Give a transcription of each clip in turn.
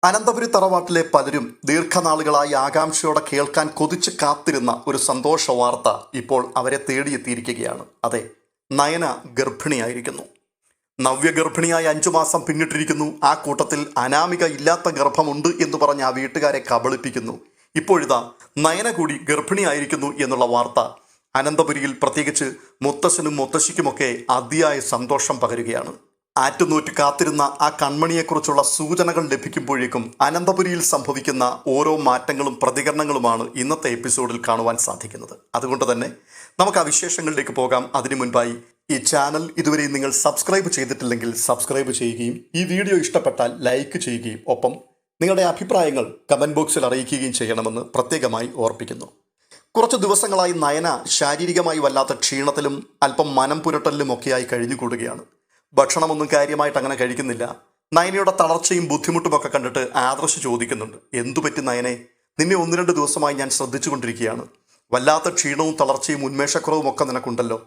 അനന്തപുരി തറവാട്ടിലെ പലരും ദീർഘനാളുകളായി ആകാംക്ഷയോടെ കേൾക്കാൻ കൊതിച്ച് കാത്തിരുന്ന ഒരു സന്തോഷ വാർത്ത ഇപ്പോൾ അവരെ തേടിയെത്തിയിരിക്കുകയാണ്. അതെ, നയന ഗർഭിണിയായിരിക്കുന്നു. നവ്യ ഗർഭിണിയായി 5 മാസം പിന്നിട്ടിരിക്കുന്നു. ആ കൂട്ടത്തിൽ അനാമിക ഇല്ലാത്ത ഗർഭമുണ്ട് എന്ന് പറഞ്ഞ് ആ വീട്ടുകാരെ കബളിപ്പിക്കുന്നു. ഇപ്പോഴിതാ നയന കൂടി ഗർഭിണിയായിരിക്കുന്നു എന്നുള്ള വാർത്ത അനന്തപുരിയിൽ പ്രത്യേകിച്ച് മുത്തശ്ശനും മുത്തശ്ശിക്കുമൊക്കെ അതിയായ സന്തോഷം പകരുകയാണ്. ആറ്റുനോറ്റ് കാത്തിരുന്ന ആ കൺമണിയെക്കുറിച്ചുള്ള സൂചനകൾ ലഭിക്കുമ്പോഴേക്കും അനന്തപുരിയിൽ സംഭവിക്കുന്ന ഓരോ മാറ്റങ്ങളും പ്രതികരണങ്ങളുമാണ് ഇന്നത്തെ എപ്പിസോഡിൽ കാണുവാൻ സാധിക്കുന്നത്. അതുകൊണ്ട് തന്നെ നമുക്ക് ആ വിശേഷങ്ങളിലേക്ക് പോകാം. അതിനു മുൻപായി ഈ ചാനൽ ഇതുവരെ നിങ്ങൾ സബ്സ്ക്രൈബ് ചെയ്തിട്ടില്ലെങ്കിൽ സബ്സ്ക്രൈബ് ചെയ്യുകയും ഈ വീഡിയോ ഇഷ്ടപ്പെട്ടാൽ ലൈക്ക് ചെയ്യുകയും ഒപ്പം നിങ്ങളുടെ അഭിപ്രായങ്ങൾ കമൻറ്റ് ബോക്സിൽ അറിയിക്കുകയും ചെയ്യണമെന്ന് പ്രത്യേകമായി ഓർപ്പിക്കുന്നു. കുറച്ച് ദിവസങ്ങളായി നയന ശാരീരികമായി വല്ലാത്ത ക്ഷീണത്തിലും അല്പം മനം പുരട്ടലിലുമൊക്കെയായി കഴിഞ്ഞുകൂടുകയാണ്. ഭക്ഷണമൊന്നും കാര്യമായിട്ട് അങ്ങനെ കഴിക്കുന്നില്ല. നയനയുടെ തളർച്ചയും ബുദ്ധിമുട്ടുമൊക്കെ കണ്ടിട്ട് ആദർശ് ചോദിക്കുന്നുണ്ട്, എന്തു പറ്റി നയനെ? നിന്നെ 1-2 ദിവസമായി ഞാൻ ശ്രദ്ധിച്ചുകൊണ്ടിരിക്കുകയാണ്. വല്ലാത്ത ക്ഷീണവും തളർച്ചയും ഉന്മേഷക്കുറവും ഒക്കെ നിനക്കുണ്ടല്ലോ.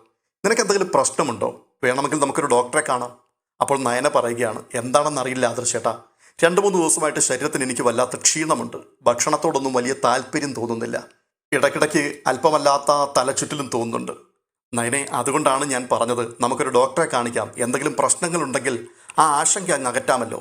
നിനക്ക് എന്തെങ്കിലും പ്രശ്നമുണ്ടോ? വേണമെങ്കിൽ നമുക്കൊരു ഡോക്ടറെ കാണാം. അപ്പോൾ നയന പറയുകയാണ്, എന്താണെന്നറിയില്ല ആദർശ് ചേട്ടാ, 2-3 ദിവസമായിട്ട് ശരീരത്തിന് എനിക്ക് വല്ലാത്ത ക്ഷീണമുണ്ട്. ഭക്ഷണത്തോടൊന്നും വലിയ താല്പര്യം തോന്നുന്നില്ല. ഇടയ്ക്കിടയ്ക്ക് അല്പമല്ലാത്ത തലചുറ്റിലും തോന്നുന്നുണ്ട്. നയനെ, അതുകൊണ്ടാണ് ഞാൻ പറഞ്ഞത് നമുക്കൊരു ഡോക്ടറെ കാണിക്കാം. എന്തെങ്കിലും പ്രശ്നങ്ങളുണ്ടെങ്കിൽ ആ ആശങ്ക അങ്ങ് അകറ്റാമല്ലോ.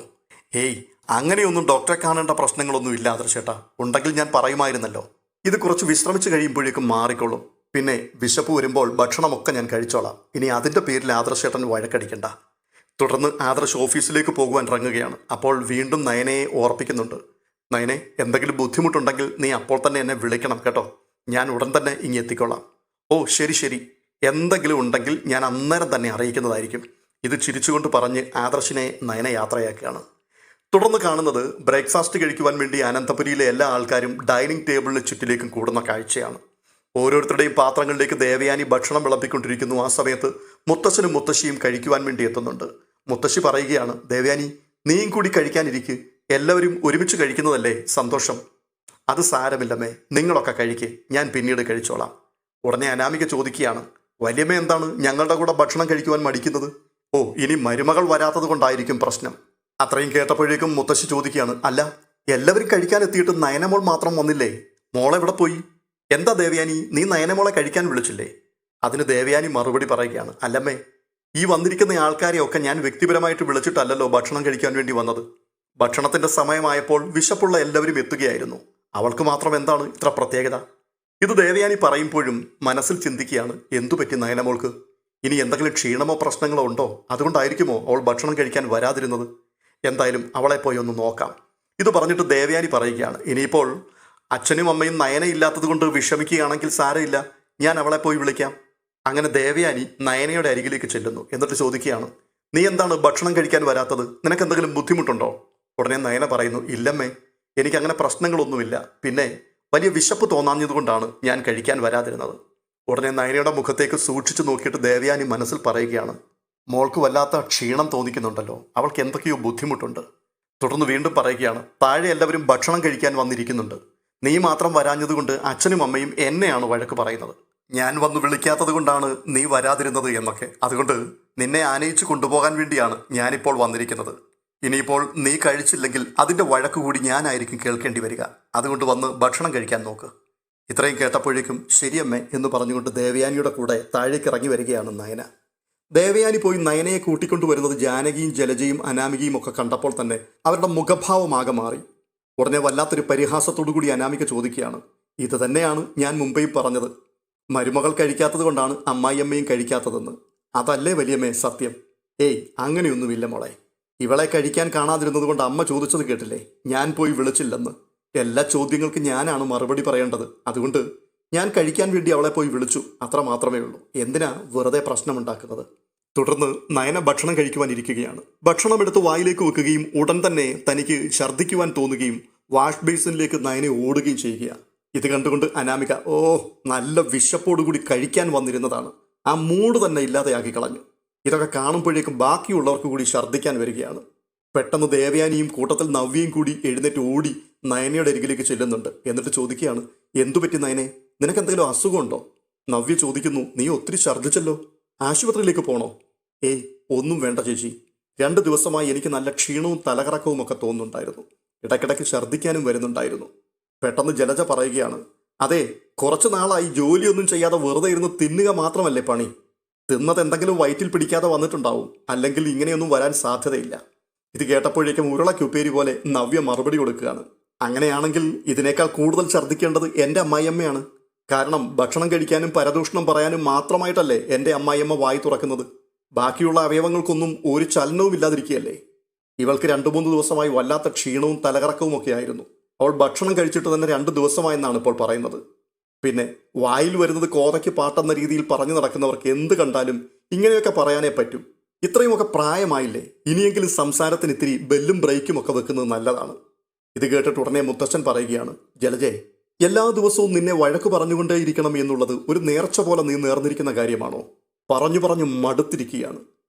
ഏയ്, അങ്ങനെയൊന്നും ഡോക്ടറെ കാണേണ്ട പ്രശ്നങ്ങളൊന്നും ഇല്ല ആദർശേട്ടാ. ഉണ്ടെങ്കിൽ ഞാൻ പറയുമായിരുന്നല്ലോ. ഇത് കുറച്ച് വിശ്രമിച്ച് കഴിയുമ്പോഴേക്കും മാറിക്കൊള്ളും. പിന്നെ വിശപ്പ് വരുമ്പോൾ ഭക്ഷണമൊക്കെ ഞാൻ കഴിച്ചോളാം. ഇനി അതിൻ്റെ പേരിൽ ആദർശേട്ടൻ വഴക്കടിക്കണ്ട. തുടർന്ന് ആദർശ് ഓഫീസിലേക്ക് പോകുവാൻ ഇറങ്ങുകയാണ്. അപ്പോൾ വീണ്ടും നയനയെ ഓർപ്പിക്കുന്നുണ്ട്, നയനെ, എന്തെങ്കിലും ബുദ്ധിമുട്ടുണ്ടെങ്കിൽ നീ അപ്പോൾ തന്നെ എന്നെ വിളിക്കണം കേട്ടോ. ഞാൻ ഉടൻ തന്നെ ഇങ്ങ് എത്തിക്കൊള്ളാം. ഓ ശരി ശരി, എന്തെങ്കിലും ഉണ്ടെങ്കിൽ ഞാൻ അന്നേരം തന്നെ അറിയിക്കുന്നതായിരിക്കും. ഇത് ചിരിച്ചുകൊണ്ട് പറഞ്ഞ് ആദർശിനെ നയന യാത്രയാക്കുകയാണ്. തുടർന്ന് കാണുന്നത് ബ്രേക്ക്ഫാസ്റ്റ് കഴിക്കുവാൻ വേണ്ടി അനന്തപുരിയിലെ എല്ലാ ആൾക്കാരും ഡൈനിങ് ടേബിളിന് ചുറ്റിലേക്കും കൂടുന്ന കാഴ്ചയാണ്. ഓരോരുത്തരുടെയും പാത്രങ്ങളിലേക്ക് ദേവയാനി ഭക്ഷണം വിളമ്പിക്കൊണ്ടിരിക്കുന്നു. ആ സമയത്ത് മുത്തശ്ശനും മുത്തശ്ശിയും കഴിക്കുവാൻ വേണ്ടി എത്തുന്നുണ്ട്. മുത്തശ്ശി പറയുകയാണ്, ദേവയാനി, നീയും കൂടി കഴിക്കാനിരിക്കുക. എല്ലാവരും ഒരുമിച്ച് കഴിക്കുന്നതല്ലേ സന്തോഷം. അത് സാരമില്ലമ്മേ, നിങ്ങളൊക്കെ കഴിക്കുക, ഞാൻ പിന്നീട് കഴിച്ചോളാം. ഉടനെ അനാമിക ചോദിക്കുകയാണ്, വലിയമ്മ എന്താണ് ഞങ്ങളുടെ കൂടെ ഭക്ഷണം കഴിക്കുവാൻ മടിക്കുന്നത്? ഓ, ഇനി മരുമകൾ വരാത്തത് കൊണ്ടായിരിക്കും പ്രശ്നം. അത്രയും കേട്ടപ്പോഴേക്കും മുത്തശ്ശി ചോദിക്കുകയാണ്, അല്ല, എല്ലാവരും കഴിക്കാൻ എത്തിയിട്ട് നയനമോൾ മാത്രം വന്നില്ലേ? മോളെവിടെ പോയി? എന്താ ദേവയാനി, നീ നയനമോളെ കഴിക്കാൻ വിളിച്ചില്ലേ? അതിന് ദേവയാനി മറുപടി പറയുകയാണ്, അല്ലമ്മേ, ഈ വന്നിരിക്കുന്ന ആൾക്കാരെയൊക്കെ ഞാൻ വ്യക്തിപരമായിട്ട് വിളിച്ചിട്ടല്ലല്ലോ ഭക്ഷണം കഴിക്കാൻ വേണ്ടി വന്നത്. ഭക്ഷണത്തിന്റെ സമയമായപ്പോൾ വിശപ്പുള്ള എല്ലാവരും എത്തുകയായിരുന്നു. അവൾക്ക് മാത്രം എന്താണ് ഇത്ര പ്രത്യേകത? ഇത് ദേവയാനി പറയുമ്പോഴും മനസ്സിൽ ചിന്തിക്കുകയാണ്, എന്തു പറ്റി നയനമോൾക്ക്? ഇനി എന്തെങ്കിലും ക്ഷീണമോ പ്രശ്നങ്ങളോ ഉണ്ടോ? അതുകൊണ്ടായിരിക്കുമോ അവൾ ഭക്ഷണം കഴിക്കാൻ വരാതിരുന്നത്? എന്തായാലും അവളെ പോയി ഒന്ന് നോക്കാം. ഇത് പറഞ്ഞിട്ട് ദേവയാനി പറയുകയാണ്, ഇനിയിപ്പോൾ അച്ഛനും അമ്മയും നയന ഇല്ലാത്തത് കൊണ്ട് വിഷമിക്കുകയാണെങ്കിൽ സാരമില്ല, ഞാൻ അവളെ പോയി വിളിക്കാം. അങ്ങനെ ദേവയാനി നയനയുടെ അരികിലേക്ക് ചെല്ലുന്നു. എന്നിട്ട് ചോദിക്കുകയാണ്, നീ എന്താണ് ഭക്ഷണം കഴിക്കാൻ വരാത്തത്? നിനക്ക് എന്തെങ്കിലും ബുദ്ധിമുട്ടുണ്ടോ? ഉടനെ നയന പറയുന്നു, ഇല്ലമ്മേ, എനിക്കങ്ങനെ പ്രശ്നങ്ങളൊന്നുമില്ല. പിന്നെ വലിയ വിശപ്പ് തോന്നാഞ്ഞതുകൊണ്ടാണ് ഞാൻ കഴിക്കാൻ വരാതിരുന്നത്. ഉടനെ നയനയുടെ മുഖത്തേക്ക് സൂക്ഷിച്ചു നോക്കിയിട്ട് ദേവയാനി മനസ്സിൽ പറയുകയാണ്, മോൾക്ക് വല്ലാത്ത ക്ഷീണം തോന്നിക്കുന്നുണ്ടല്ലോ, അവൾക്ക് എന്തൊക്കെയോ ബുദ്ധിമുട്ടുണ്ട്. തുടർന്ന് വീണ്ടും പറയുകയാണ്, താഴെ എല്ലാവരും ഭക്ഷണം കഴിക്കാൻ വന്നിരിക്കുന്നുണ്ട്. നീ മാത്രം വരാഞ്ഞതുകൊണ്ട് അച്ഛനും അമ്മയും എന്നെയാണ് വഴക്ക് പറയുന്നത്. ഞാൻ വന്ന് വിളിക്കാത്തത് കൊണ്ടാണ് നീ വരാതിരുന്നത് എന്നൊക്കെ. അതുകൊണ്ട് നിന്നെ ആനയിച്ച് കൊണ്ടുപോകാൻ വേണ്ടിയാണ് ഞാനിപ്പോൾ വന്നിരിക്കുന്നത്. ഇനിയിപ്പോൾ നീ കഴിച്ചില്ലെങ്കിൽ അതിൻ്റെ വഴക്ക് കൂടി ഞാനായിരിക്കും കേൾക്കേണ്ടി വരിക. അതുകൊണ്ട് വന്ന് ഭക്ഷണം കഴിക്കാൻ നോക്ക്. ഇത്രയും കേട്ടപ്പോഴേക്കും ശരിയമ്മേ എന്ന് പറഞ്ഞുകൊണ്ട് ദേവയാനിയുടെ കൂടെ താഴേക്ക് ഇറങ്ങി വരികയാണ് നയന. ദേവയാനി പോയി നയനയെ കൂട്ടിക്കൊണ്ടുവരുന്നത് ജാനകിയും ജലജയും അനാമികയും ഒക്കെ കണ്ടപ്പോൾ തന്നെ അവരുടെ മുഖഭാവമാകെ മാറി. ഉടനെ വല്ലാത്തൊരു പരിഹാസത്തോടു കൂടി അനാമിക ചോദിക്കുകയാണ്, ഇത് തന്നെയാണ് ഞാൻ മുമ്പേയും പറഞ്ഞത്. മരുമകൾ കഴിക്കാത്തത് കൊണ്ടാണ് അമ്മായിയമ്മയും കഴിക്കാത്തതെന്ന്. അതല്ലേ വലിയമ്മേ സത്യം? ഏയ്, അങ്ങനെയൊന്നുമില്ല മോളെ. ഇവളെ കഴിക്കാൻ കാണാതിരുന്നത് കൊണ്ട് അമ്മ ചോദിച്ചത് കേട്ടില്ലേ, ഞാൻ പോയി വിളിച്ചില്ലെന്ന്. എല്ലാ ചോദ്യങ്ങൾക്കും ഞാനാണ് മറുപടി പറയേണ്ടത്. അതുകൊണ്ട് ഞാൻ കഴിക്കാൻ വേണ്ടി അവളെ പോയി വിളിച്ചു, അത്ര മാത്രമേ ഉള്ളൂ. എന്തിനാ വെറുതെ പ്രശ്നമുണ്ടാക്കുന്നത്? തുടർന്ന് നയന ഭക്ഷണം കഴിക്കുവാൻ ഇരിക്കുകയാണ്. ഭക്ഷണം എടുത്ത് വായിലേക്ക് വെക്കുകയും ഉടൻ തന്നെ തനിക്ക് ഛർദ്ദിക്കുവാൻ തോന്നുകയും വാഷ് ബേസിനിലേക്ക് നയനെ ഓടുകയും ചെയ്യുക. ഇത് കണ്ടുകൊണ്ട് അനാമിക, ഓ, നല്ല വിശപ്പോടുകൂടി കഴിക്കാൻ വന്നിരുന്നതാണ്, ആ മൂഡ് തന്നെ ഇല്ലാതെയാക്കി കളഞ്ഞു. ഇതൊക്കെ കാണുമ്പോഴേക്കും ബാക്കിയുള്ളവർക്ക് കൂടി ഛർദ്ദിക്കാൻ വരികയാണ്. പെട്ടെന്ന് ദേവയാനിയും കൂട്ടത്തിൽ നവ്യയും കൂടി എഴുന്നേറ്റ് ഓടി നയനയുടെ അരികിലേക്ക് ചെല്ലുന്നുണ്ട്. എന്നിട്ട് ചോദിക്കുകയാണ്, എന്തുപറ്റി നയനെ, നിനക്ക് എന്തെങ്കിലും അസുഖമുണ്ടോ? നവ്യ ചോദിക്കുന്നു, നീ ഒത്തിരി ഛർദ്ദിച്ചല്ലോ, ആശുപത്രിയിലേക്ക് പോണോ? ഏയ്, ഒന്നും വേണ്ട ചേച്ചി, 2 ദിവസമായി എനിക്ക് നല്ല ക്ഷീണവും തലകറക്കവും ഒക്കെ തോന്നുന്നുണ്ടായിരുന്നു. ഇടയ്ക്കിടയ്ക്ക് ഛർദ്ദിക്കാനും വരുന്നുണ്ടായിരുന്നു. പെട്ടെന്ന് ജലജ പറയുകയാണ്, അതെ, കുറച്ചു നാളായി ജോലിയൊന്നും ചെയ്യാതെ വെറുതെ ഇരുന്ന് തിന്നുക മാത്രമല്ലേ പണി. തിന്നത് എന്തെങ്കിലും വയറ്റിൽ പിടിക്കാതെ വന്നിട്ടുണ്ടാവും, അല്ലെങ്കിൽ ഇങ്ങനെയൊന്നും വരാൻ സാധ്യതയില്ല. ഇത് കേട്ടപ്പോഴേക്കും ഉരുളക്കുപ്പേരി പോലെ നവ്യ മറുപടി കൊടുക്കുകയാണ്. അങ്ങനെയാണെങ്കിൽ ഇതിനേക്കാൾ കൂടുതൽ ഛർദ്ദിക്കേണ്ടത് എൻ്റെ അമ്മായിയമ്മയാണ്. കാരണം ഭക്ഷണം കഴിക്കാനും പരദൂഷണം പറയാനും മാത്രമായിട്ടല്ലേ എൻ്റെ അമ്മായിയമ്മ വായി തുറക്കുന്നത്. ബാക്കിയുള്ള അവയവങ്ങൾക്കൊന്നും ഒരു ചലനവും ഇല്ലാതിരിക്കുകയല്ലേ. ഇവൾക്ക് 2-3 ദിവസമായി വല്ലാത്ത ക്ഷീണവും തലകറക്കവും ഒക്കെ ആയിരുന്നു. അവൾ ഭക്ഷണം കഴിച്ചിട്ട് തന്നെ 2 ദിവസമായെന്നാണ് ഇപ്പോൾ പറയുന്നത്. പിന്നെ വായിൽ വരുന്നത് കോതയ്ക്ക് പാട്ടെന്ന രീതിയിൽ പറഞ്ഞു നടക്കുന്നവർക്ക് എന്ത് കണ്ടാലും ഇങ്ങനെയൊക്കെ പറയാനേ പറ്റൂ. ഇത്രയുമൊക്കെ പ്രായമായില്ലേ, ഇനിയെങ്കിലും സംസാരത്തിന് ഇത്തിരി ബെല്ലും ബ്രേക്കും ഒക്കെ വെക്കുന്നത് നല്ലതാണ്. ഇത് കേട്ടിട്ട് ഉടനെ മുത്തച്ഛൻ പറയുകയാണ്, ജലജേ, എല്ലാ ദിവസവും നിന്നെ വഴക്ക് പറഞ്ഞുകൊണ്ടേയിരിക്കണം എന്നുള്ളത് ഒരു നേർച്ച പോലെ നീ നേർന്നിരിക്കുന്ന കാര്യമാണോ? പറഞ്ഞു പറഞ്ഞു മടുത്തിരിക്കുകയാണ്.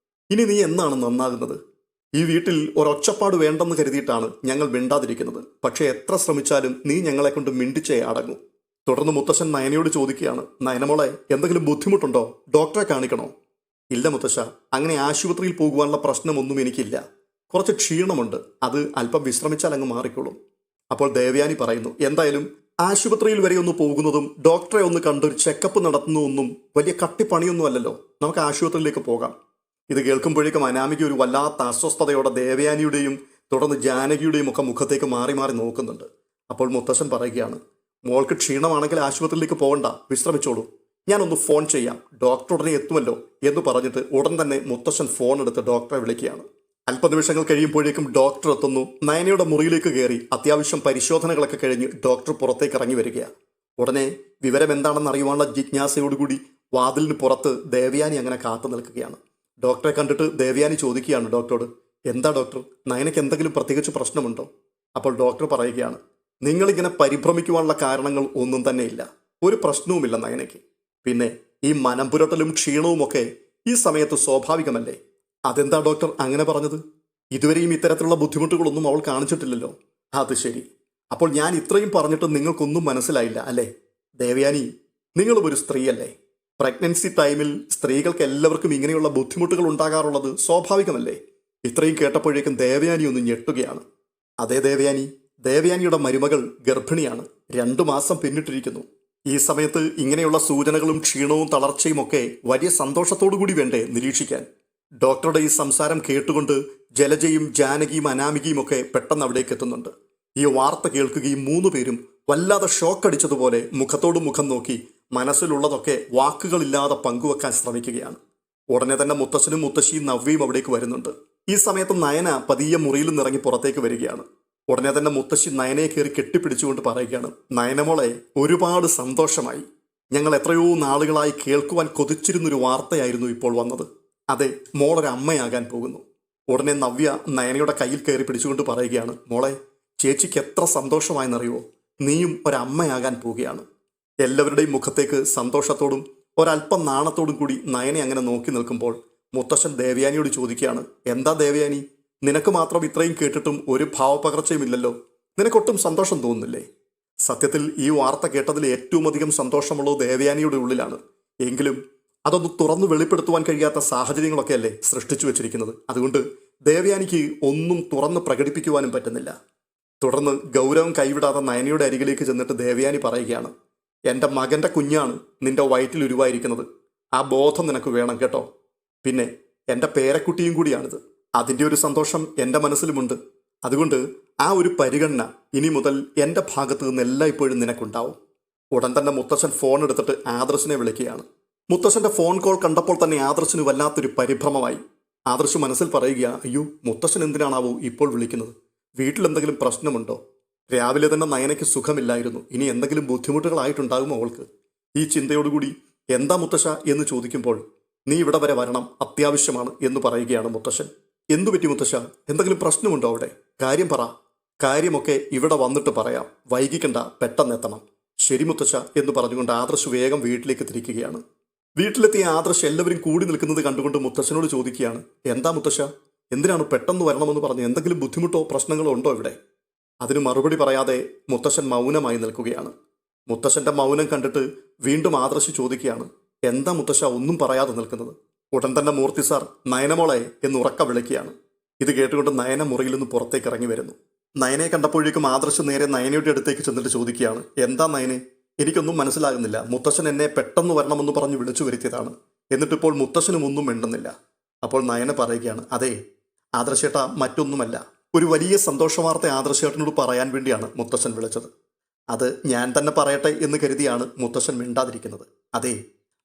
ഇനി നീ എന്നാണ് നന്നാകുന്നത്? ഈ വീട്ടിൽ ഒരൊച്ചപ്പാട് വേണ്ടെന്ന് കരുതിയിട്ടാണ് ഞങ്ങൾ മിണ്ടാതിരിക്കുന്നത്. പക്ഷേ എത്ര ശ്രമിച്ചാലും നീ ഞങ്ങളെ കൊണ്ട് മിണ്ടിച്ചേ അടങ്ങൂ. തുടർന്ന് മുത്തശ്ശൻ നയനയോട് ചോദിക്കുകയാണ്, നയനമോളെ, എന്തെങ്കിലും ബുദ്ധിമുട്ടുണ്ടോ? ഡോക്ടറെ കാണിക്കണോ? ഇല്ല മുത്തശ്ശ, അങ്ങനെ ആശുപത്രിയിൽ പോകുവാനുള്ള പ്രശ്നമൊന്നും എനിക്കില്ല. കുറച്ച് ക്ഷീണമുണ്ട്, അത് അല്പം വിശ്രമിച്ചാൽ അങ്ങ് മാറിക്കോളും. അപ്പോൾ ദേവയാനി പറയുന്നു, എന്തായാലും ആശുപത്രിയിൽ വരെ ഒന്ന് പോകുന്നതും ഡോക്ടറെ ഒന്ന് കണ്ടൊരു ചെക്കപ്പ് നടത്തുന്നതൊന്നും വലിയ കട്ടിപ്പണിയൊന്നും അല്ലല്ലോ. നമുക്ക് ആശുപത്രിയിലേക്ക് പോകാം. ഇത് കേൾക്കുമ്പോഴേക്കും അനാമിക ഒരു വല്ലാത്ത അസ്വസ്ഥതയോടെ ദേവയാനിയുടെയും തുടർന്ന് ജാനകിയുടെയും ഒക്കെ മുഖത്തേക്ക് മാറി മാറി നോക്കുന്നുണ്ട്. അപ്പോൾ മുത്തശ്ശൻ പറയുകയാണ്, മോൾക്ക് ക്ഷീണമാണെങ്കിൽ ആശുപത്രിയിലേക്ക് പോകണ്ട, വിശ്രമിച്ചോളൂ. ഞാനൊന്ന് ഫോൺ ചെയ്യാം, ഡോക്ടർ ഉടനെ എത്തുമല്ലോ എന്ന് പറഞ്ഞിട്ട് ഉടൻ തന്നെ മുത്തശ്ശൻ ഫോൺ എടുത്ത് ഡോക്ടറെ വിളിക്കുകയാണ്. അല്പനിമിഷങ്ങൾ കഴിയുമ്പോഴേക്കും ഡോക്ടർ എത്തുന്നു. നയനയുടെ മുറിയിലേക്ക് കയറി അത്യാവശ്യം പരിശോധനകളൊക്കെ കഴിഞ്ഞ് ഡോക്ടർ പുറത്തേക്ക് ഇറങ്ങി വരികയാണ്. ഉടനെ വിവരം എന്താണെന്ന് അറിയുവാനുള്ള ജിജ്ഞാസയോടുകൂടി വാതിലിന് പുറത്ത് ദേവയാനി അങ്ങനെ കാത്തു നിൽക്കുകയാണ്. ഡോക്ടറെ കണ്ടിട്ട് ദേവയാനി ചോദിക്കുകയാണ് ഡോക്ടറോട്, എന്താ ഡോക്ടർ, നയനയ്ക്ക് എന്തെങ്കിലും പ്രത്യേകിച്ച് പ്രശ്നമുണ്ടോ? അപ്പോൾ ഡോക്ടർ പറയുകയാണ്, നിങ്ങളിങ്ങനെ പരിഭ്രമിക്കുവാനുള്ള കാരണങ്ങൾ ഒന്നും തന്നെ ഇല്ല. ഒരു പ്രശ്നവുമില്ല നയനയ്ക്ക്. പിന്നെ ഈ മനംപുരട്ടലും ക്ഷീണവുമൊക്കെ ഈ സമയത്ത് സ്വാഭാവികമല്ലേ? അതെന്താ ഡോക്ടർ അങ്ങനെ പറഞ്ഞത്? ഇതുവരെയും ഇത്തരത്തിലുള്ള ബുദ്ധിമുട്ടുകളൊന്നും അവൾ കാണിച്ചിട്ടില്ലല്ലോ. അത് ശരി. അപ്പോൾ ഞാൻ ഇത്രയും പറഞ്ഞിട്ട് നിങ്ങൾക്കൊന്നും മനസ്സിലായില്ല അല്ലേ? ദേവയാനി, നിങ്ങളും ഒരു സ്ത്രീയല്ലേ? പ്രഗ്നൻസി ടൈമിൽ സ്ത്രീകൾക്ക് എല്ലാവർക്കും ഇങ്ങനെയുള്ള ബുദ്ധിമുട്ടുകൾ ഉണ്ടാകാറുള്ളത് സ്വാഭാവികമല്ലേ? ഇത്രയും കേട്ടപ്പോഴേക്കും ദേവയാനി ഒന്ന് ഞെട്ടുകയാണ്. അതേ ദേവയാനി, ദേവയാനിയുടെ മരുമകൾ ഗർഭിണിയാണ്. 2 മാസം പിന്നിട്ടിരിക്കുന്നു. ഈ സമയത്ത് ഇങ്ങനെയുള്ള സൂചനകളും ക്ഷീണവും തളർച്ചയും ഒക്കെ വലിയ സന്തോഷത്തോടു കൂടി വേണ്ടേ നിരീക്ഷിക്കാൻ? ഡോക്ടറുടെ ഈ സംസാരം കേട്ടുകൊണ്ട് ജലജയും ജാനകിയും അനാമികയും ഒക്കെ പെട്ടെന്ന് അവിടേക്ക് എത്തുന്നുണ്ട്. ഈ വാർത്ത കേൾക്കുകയും 3 പേരും വല്ലാതെ ഷോക്കടിച്ചതുപോലെ മുഖത്തോട് മുഖം നോക്കി മനസ്സിലുള്ളതൊക്കെ വാക്കുകളില്ലാതെ പങ്കുവെക്കാൻ ശ്രമിക്കുകയാണ്. ഉടനെ തന്നെ മുത്തശ്ശനും മുത്തശ്ശിയും നവ്യയും അവിടേക്ക് വരുന്നുണ്ട്. ഈ സമയത്ത് നയന പതിയെ മുറിയിൽ നിന്നിറങ്ങി പുറത്തേക്ക് വരികയാണ്. ഉടനെ തന്നെ മുത്തശ്ശി നയനയെ കയറി കെട്ടിപ്പിടിച്ചുകൊണ്ട് പറയുകയാണ്, നയനമോളെ, ഒരുപാട് സന്തോഷമായി. ഞങ്ങൾ എത്രയോ നാളുകളായി കേൾക്കുവാൻ കൊതിച്ചിരുന്നൊരു വാർത്തയായിരുന്നു ഇപ്പോൾ വന്നത്. അതെ, മോളൊരു അമ്മയാകാൻ പോകുന്നു. ഉടനെ നവ്യ നയനയുടെ കയ്യിൽ കയറി പിടിച്ചുകൊണ്ട് പറയുകയാണ്, മോളെ, ചേച്ചിക്ക് എത്ര സന്തോഷമായെന്നറിയുമോ? നീയും ഒരമ്മയാകാൻ പോവുകയാണ്. എല്ലാവരുടെയും മുഖത്തേക്ക് സന്തോഷത്തോടും ഒരല്പം നാണത്തോടും കൂടി നയനെ അങ്ങനെ നോക്കി നിൽക്കുമ്പോൾ മുത്തശ്ശൻ ദേവയാനിയോട് ചോദിക്കുകയാണ്, എന്താ ദേവയാനി, നിനക്ക് മാത്രം ഇത്രയും കേട്ടിട്ടും ഒരു ഭാവപകർച്ചയും ഇല്ലല്ലോ? നിനക്കൊട്ടും സന്തോഷം തോന്നുന്നില്ലേ? സത്യത്തിൽ ഈ വാർത്ത കേട്ടതിൽ ഏറ്റവും അധികം സന്തോഷമുള്ളത് ദേവയാനിയുടെ ഉള്ളിലാണ്. എങ്കിലും അതൊന്ന് തുറന്നു വെളിപ്പെടുത്തുവാൻ കഴിയാത്ത സാഹചര്യങ്ങളൊക്കെ അല്ലേ സൃഷ്ടിച്ചു വെച്ചിരിക്കുന്നത്. അതുകൊണ്ട് ദേവയാനിക്ക് ഒന്നും തുറന്ന് പ്രകടിപ്പിക്കുവാനും പറ്റുന്നില്ല. തുടർന്ന് ഗൗരവം കൈവിടാതെ നയനയുടെ അരികിലേക്ക് ചെന്നിട്ട് ദേവയാനി പറയുകയാണ്, എൻ്റെ മകൻ്റെ കുഞ്ഞാണ് നിന്റെ വയറ്റിൽ ഉരുവായിരിക്കുന്നത്. ആ ബോധം നിനക്ക് വേണം കേട്ടോ. പിന്നെ എൻ്റെ പേരക്കുട്ടിയും കൂടിയാണിത്. അതിൻ്റെ ഒരു സന്തോഷം എൻ്റെ മനസ്സിലുമുണ്ട്. അതുകൊണ്ട് ആ ഒരു പരിഗണന ഇനി മുതൽ എൻ്റെ ഭാഗത്ത് നിന്ന് എല്ലായ്പ്പോഴും നിനക്കുണ്ടാവും. ഉടൻ തന്നെ മുത്തശ്ശൻ ഫോൺ എടുത്തിട്ട് ആദർശിനെ വിളിക്കുകയാണ്. മുത്തശ്ശൻ്റെ ഫോൺ കോൾ കണ്ടപ്പോൾ തന്നെ ആദർശിന് വല്ലാത്തൊരു പരിഭ്രമമായി. ആദർശ് മനസ്സിൽ പറയുക, അയ്യോ, മുത്തശ്ശൻ എന്തിനാണാവോ ഇപ്പോൾ വിളിക്കുന്നത്? വീട്ടിലെന്തെങ്കിലും പ്രശ്നമുണ്ടോ? രാവിലെ തന്നെ നയനയ്ക്ക് സുഖമില്ലായിരുന്നു. ഇനി എന്തെങ്കിലും ബുദ്ധിമുട്ടുകളായിട്ടുണ്ടാകുമോ അവൾക്ക്? ഈ ചിന്തയോടുകൂടി എന്താ മുത്തശ്ശ എന്ന് ചോദിക്കുമ്പോൾ, നീ ഇവിടെ വരെ വരണം, അത്യാവശ്യമാണ് എന്ന് പറയുകയാണ് മുത്തശ്ശൻ. എന്തു പറ്റി മുത്തശ്ശ? എന്തെങ്കിലും പ്രശ്നമുണ്ടോ അവിടെ? കാര്യം പറ. കാര്യമൊക്കെ ഇവിടെ വന്നിട്ട് പറയാം, വൈകിക്കണ്ട, പെട്ടെന്നെത്തണം. ശരി മുത്തശ്ശ എന്ന് പറഞ്ഞുകൊണ്ട് ആദർശ് വേഗം വീട്ടിലേക്ക് തിരിക്കുകയാണ്. വീട്ടിലെത്തിയ ആദർശ് എല്ലാവരും കൂടി നിൽക്കുന്നത് കണ്ടുകൊണ്ട് മുത്തശ്ശനോട് ചോദിക്കുകയാണ്, എന്താ മുത്തശ്ശ, എന്തിനാണ് പെട്ടെന്ന് വരണമെന്ന് പറഞ്ഞ്? എന്തെങ്കിലും ബുദ്ധിമുട്ടോ പ്രശ്നങ്ങളോ ഉണ്ടോ ഇവിടെ? അതിന് മറുപടി പറയാതെ മുത്തശ്ശൻ മൗനമായി നിൽക്കുകയാണ്. മുത്തശ്ശൻ്റെ മൗനം കണ്ടിട്ട് വീണ്ടും ആദർശ് ചോദിക്കുകയാണ്, എന്താ മുത്തശ്ശ ഒന്നും പറയാതെ നിൽക്കുന്നത്? ഉടൻ തന്നെ മൂർത്തി സാർ, നയനമോളെ എന്ന് ഉറക്ക വിളിക്കുകയാണ്. ഇത് കേട്ടുകൊണ്ട് നയന മുറിയിൽ നിന്ന് പുറത്തേക്ക് ഇറങ്ങി വരുന്നു. നയനയെ കണ്ടപ്പോഴേക്കും ആദർശ് നേരെ നയനയുടെ അടുത്തേക്ക് ചെന്നിട്ട് ചോദിക്കുകയാണ്, എന്താ നയനെ, എനിക്കൊന്നും മനസ്സിലാകുന്നില്ല. മുത്തശ്ശൻ എന്നെ പെട്ടെന്ന് വരണമെന്ന് പറഞ്ഞ് വിളിച്ചു വരുത്തിയതാണ്. എന്നിട്ടിപ്പോൾ മുത്തശ്ശനും ഒന്നും മിണ്ടുന്നില്ല. അപ്പോൾ നയന പറയുകയാണ്, അതെ ആദർശേട്ട, മറ്റൊന്നുമല്ല, ഒരു വലിയ സന്തോഷവാർത്ത ആദർശേട്ടനോട് പറയാൻ വേണ്ടിയാണ് മുത്തശ്ശൻ വിളിച്ചത്. അത് ഞാൻ തന്നെ പറയട്ടെ എന്ന് കരുതിയാണ് മുത്തശ്ശൻ മിണ്ടാതിരിക്കുന്നത്. അതെ,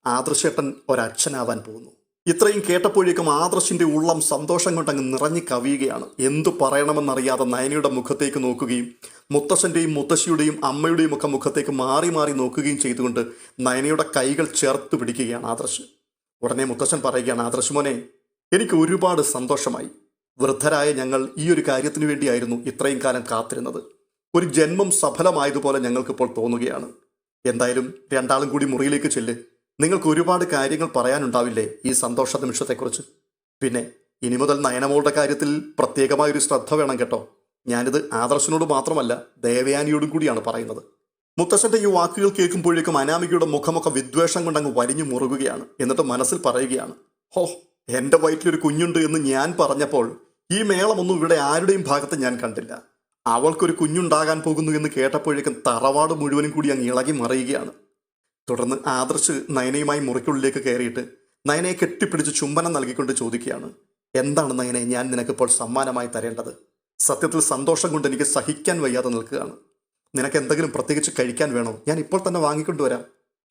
ആദർശേട്ടൻ ഒരച്ഛനാവാൻ പോകുന്നു. ഇത്രയും കേട്ടപ്പോഴേക്കും ആദർശിന്റെ ഉള്ളം സന്തോഷം കൊണ്ടങ്ങ് നിറഞ്ഞു കവിയുകയാണ്. എന്തു പറയണമെന്നറിയാതെ നയനയുടെ മുഖത്തേക്ക് നോക്കുകയും മുത്തശ്ശൻ്റെയും മുത്തശ്ശിയുടെയും അമ്മയുടെയും ഒക്കെ മുഖത്തേക്ക് മാറി മാറി നോക്കുകയും ചെയ്തുകൊണ്ട് നയനയുടെ കൈകൾ ചേർത്ത് പിടിക്കുകയാണ് ആദർശ്. ഉടനെ മുത്തശ്ശൻ പറയുകയാണ്, ആദർശ് മോനെ, എനിക്ക് ഒരുപാട് സന്തോഷമായി. വൃദ്ധരായ ഞങ്ങൾ ഈ ഒരു കാര്യത്തിന് വേണ്ടിയായിരുന്നു ഇത്രയും കാലം കാത്തിരുന്നത്. ഒരു ജന്മം സഫലമായതുപോലെ ഞങ്ങൾക്കിപ്പോൾ തോന്നുകയാണ്. എന്തായാലും രണ്ടാളും കൂടി മുറിയിലേക്ക് ചെല്ല്. നിങ്ങൾക്ക് ഒരുപാട് കാര്യങ്ങൾ പറയാനുണ്ടാവില്ലേ ഈ സന്തോഷ നിമിഷത്തെക്കുറിച്ച്. പിന്നെ ഇനി മുതൽ നയനമോളുടെ കാര്യത്തിൽ പ്രത്യേകമായൊരു ശ്രദ്ധ വേണം കേട്ടോ. ഞാനിത് ആദർശനോട് മാത്രമല്ല, ദേവയാനിയോടും കൂടിയാണ് പറയുന്നത്. മുത്തശ്ശൻ്റെ ഈ വാക്കുകൾ കേൾക്കുമ്പോഴേക്കും അനാമികയുടെ മുഖമൊക്കെ വിദ്വേഷം കൊണ്ടങ്ങ് വലിഞ്ഞു മുറുകുകയാണ്. എന്നിട്ട് മനസ്സിൽ പറയുകയാണ്, ഹോ, എൻ്റെ വയറ്റിലൊരു കുഞ്ഞുണ്ട് എന്ന് ഞാൻ പറഞ്ഞപ്പോൾ ഈ മേളമൊന്നും ഇവിടെ ആരുടെയും ഭാഗത്ത് ഞാൻ കണ്ടില്ല. അവൾക്കൊരു കുഞ്ഞുണ്ടാകാൻ പോകുന്നു എന്ന് കേട്ടപ്പോഴേക്കും തറവാട് മുഴുവനും കൂടി അങ്ങ് ഇളകി മറിയുകയാണ്. തുടർന്ന് ആദർശ് നയനയുമായി മുറിക്കുള്ളിലേക്ക് കയറിയിട്ട് നയനയെ കെട്ടിപ്പിടിച്ച് ചുംബനം നൽകിക്കൊണ്ട് ചോദിക്കുകയാണ്, എന്താണ് നയനെ ഞാൻ നിനക്കിപ്പോൾ സമ്മാനമായി തരേണ്ടത്? സത്യത്തിൽ സന്തോഷം കൊണ്ട് എനിക്ക് സഹിക്കാൻ വയ്യാതെ നിൽക്കുകയാണ്. നിനക്ക് എന്തെങ്കിലും പ്രത്യേകിച്ച് കഴിക്കാൻ വേണോ? ഞാൻ ഇപ്പോൾ തന്നെ വാങ്ങിക്കൊണ്ടുവരാം.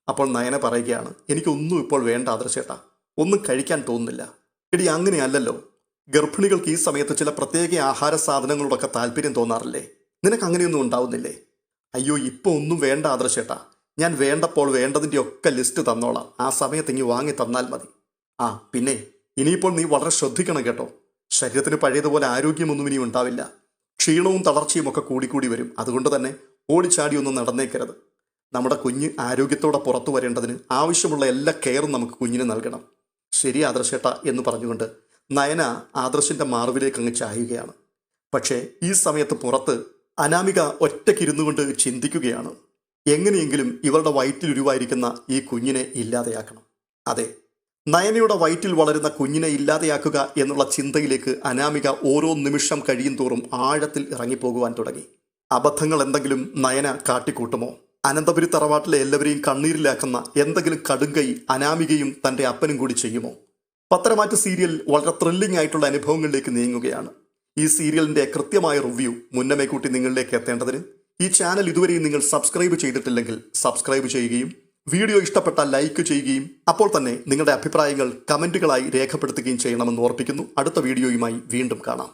അപ്പോൾ നയന പറയുകയാണ്, എനിക്കൊന്നും ഇപ്പോൾ വേണ്ട ആദർശേട്ടാ, ഒന്നും കഴിക്കാൻ തോന്നുന്നില്ല. എടി അങ്ങനെയല്ലല്ലോ, ഗർഭിണികൾക്ക് ഈ സമയത്ത് ചില പ്രത്യേക ആഹാര സാധനങ്ങളോടൊക്കെ താല്പര്യം തോന്നാറില്ലേ? നിനക്ക് അങ്ങനെയൊന്നും ഉണ്ടാവുന്നില്ലേ? അയ്യോ, ഇപ്പോൾ ഒന്നും വേണ്ട ആദർശേട്ടാ, ഞാൻ വേണ്ടപ്പോൾ വേണ്ടതിൻ്റെ ഒക്കെ ലിസ്റ്റ് തന്നോളാം. ആ സമയത്ത് ഇനി വാങ്ങി തന്നാൽ മതി. ആ പിന്നെ ഇനിയിപ്പോൾ നീ വളരെ ശ്രദ്ധിക്കണം കേട്ടോ. ശരീരത്തിന് പഴയതുപോലെ ആരോഗ്യമൊന്നും ഇനി ഉണ്ടാവില്ല. ക്ഷീണവും തളർച്ചയും ഒക്കെ കൂടിക്കൂടി വരും. അതുകൊണ്ട് തന്നെ ഓടിച്ചാടിയൊന്നും നടന്നേക്കരുത്. നമ്മുടെ കുഞ്ഞ് ആരോഗ്യത്തോടെ പുറത്തു വരേണ്ടതിന് ആവശ്യമുള്ള എല്ലാ കെയറും നമുക്ക് കുഞ്ഞിന് നൽകണം. ശരി ആദർശേട്ട എന്ന് പറഞ്ഞുകൊണ്ട് നയന ആദർശിൻ്റെ മാർവിലേക്ക് അങ്ങ് ചായുകയാണ്. പക്ഷേ ഈ സമയത്ത് പുറത്ത് അനാമിക ഒറ്റയ്ക്കിരുന്നു കൊണ്ട് ചിന്തിക്കുകയാണ്, എങ്ങനെയെങ്കിലും ഇവളുടെ വയറ്റിലുരുവായിരിക്കുന്ന ഈ കുഞ്ഞിനെ ഇല്ലാതെയാക്കണം. അതെ, നയനയുടെ വയറ്റിൽ വളരുന്ന കുഞ്ഞിനെ ഇല്ലാതെയാക്കുക എന്നുള്ള ചിന്തയിലേക്ക് അനാമിക ഓരോ നിമിഷം കഴിയും തോറും ആഴത്തിൽ ഇറങ്ങിപ്പോകുവാൻ തുടങ്ങി. അബദ്ധങ്ങൾ എന്തെങ്കിലും നയന കാട്ടിക്കൂട്ടുമോ? അനന്തപുരി തറവാട്ടിലെ എല്ലാവരെയും കണ്ണീരിലാക്കുന്ന എന്തെങ്കിലും കടുങ്കൈ അനാമികയും തൻ്റെ അപ്പനും കൂടി ചെയ്യുമോ? പത്തരമാറ്റ് സീരിയൽ വളരെ ത്രില്ലിംഗ് ആയിട്ടുള്ള അനുഭവങ്ങളിലേക്ക് നീങ്ങുകയാണ്. ഈ സീരിയലിൻ്റെ കൃത്യമായ റിവ്യൂ മുന്നമേ കൂട്ടി നിങ്ങളിലേക്ക് എത്തേണ്ടതിന് ഈ ചാനൽ ഇതുവരെയും നിങ്ങൾ സബ്സ്ക്രൈബ് ചെയ്തിട്ടില്ലെങ്കിൽ സബ്സ്ക്രൈബ് ചെയ്യുകയും വീഡിയോ ഇഷ്ടപ്പെട്ടാൽ ലൈക്ക് ചെയ്യുകയും അപ്പോൾ തന്നെ നിങ്ങളുടെ അഭിപ്രായങ്ങൾ കമൻറ്റുകളായി രേഖപ്പെടുത്തുകയും ചെയ്യണമെന്ന് ഓർപ്പിക്കുന്നു. അടുത്ത വീഡിയോയുമായി വീണ്ടും കാണാം.